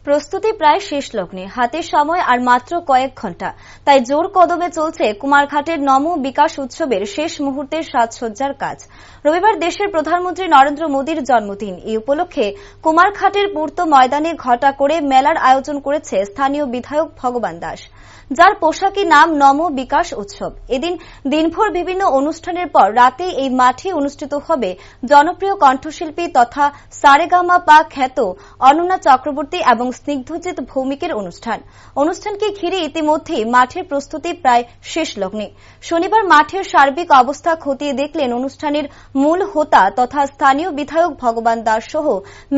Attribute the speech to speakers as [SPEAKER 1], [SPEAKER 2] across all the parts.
[SPEAKER 1] প্রস্তুতি প্রায় শেষ লগ্নে, হাতে সময় আর মাত্র কয়েক ঘন্টা। তাই জোর কদমে চলছে কুমারঘাটের নম বিকাশ উৎসবের শেষ মুহূর্তের সাজসজ্জার কাজ। রবিবার দেশের প্রধানমন্ত্রী নরেন্দ্র মোদীর জন্মদিন। এই উপলক্ষে কুমারঘাটের পূর্ত ময়দানে ঘটা করে মেলার আয়োজন করেছে স্থানীয় বিধায়ক ভগবান দাস, যার পোশাকি নাম নম বিকাশ উৎসব। এদিন দিনভর বিভিন্ন অনুষ্ঠানের পর রাতে এই মাঠে অনুষ্ঠিত হবে জনপ্রিয় কণ্ঠশিল্পী তথা সারেগামাপা খ্যাত অনন্যা চক্রবর্তী এবং স্নিগ্ধজিৎ ভৌমিকের অনুষ্ঠানকে ঘিরে ইতিমধ্যেই মাঠের প্রস্তুতি প্রায় শেষ লগ্নে। শনিবার মাঠের সার্বিক অবস্থা খতিয়ে দেখলেন অনুষ্ঠানের মূল হোতা তথা স্থানীয় বিধায়ক ভগবান দাস সহ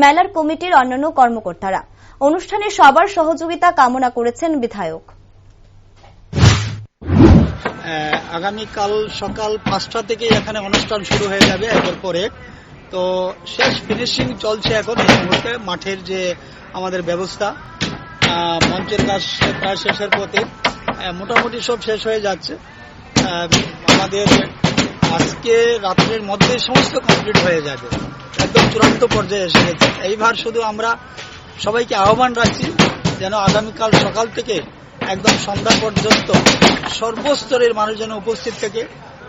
[SPEAKER 1] মেলার কমিটির অন্যান্য কর্মকর্তারা। অনুষ্ঠানে সবার সহযোগিতা কামনা করেছেন বিধায়ক।
[SPEAKER 2] আগামীকাল সকাল 5টা থেকে এখানে অনুষ্ঠান শুরু হয়ে যাবে একের পর এক। তো শেষ ফিনিশিং চলছে এখন এই মুহূর্তে। মাঠের যে আমাদের ব্যবস্থা, মঞ্চের কাজ প্রায় শেষের পথে, মোটামুটি সব শেষ হয়ে যাচ্ছে। আমাদের আজকে রাত্রের মধ্যে সমস্ত কমপ্লিট হয়ে যাবে, একদম চূড়ান্ত পর্যায়ে এসে গেছে। এইবার শুধু আমরা সবাইকে আহ্বান রাখছি যেন আগামীকাল সকাল থেকে একদম সন্ধ্যা পর্যন্ত সর্বস্তরের মানুষ যেন উপস্থিত থেকে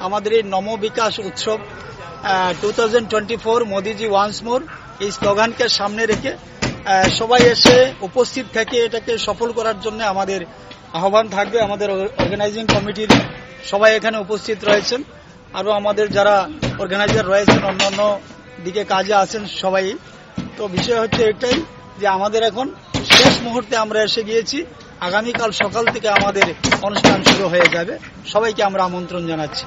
[SPEAKER 2] আমাদের এই নম বিকাশ উৎসব 2024 মোদিজি ওয়ান্স মোর এই স্লোগানকে সামনে রেখে সবাই এসে উপস্থিত থেকে এটাকে সফল করার জন্য আমাদের আহ্বান থাকবে। আমাদের অর্গানাইজিং কমিটির সবাই এখানে উপস্থিত রয়েছেন, আরো আমাদের যারা অর্গানাইজার রয়েছেন অন্যান্য দিকে কাজে আছেন সবাই। তো বিষয় হচ্ছে এটাই যে আমাদের এখন শেষ মুহূর্তে আমরা এসে গিয়েছি। আগামীকাল সকাল থেকে আমাদের অনুষ্ঠান শুরু হয়ে যাবে। সবাইকে আমরা আমন্ত্রণ জানাচ্ছি।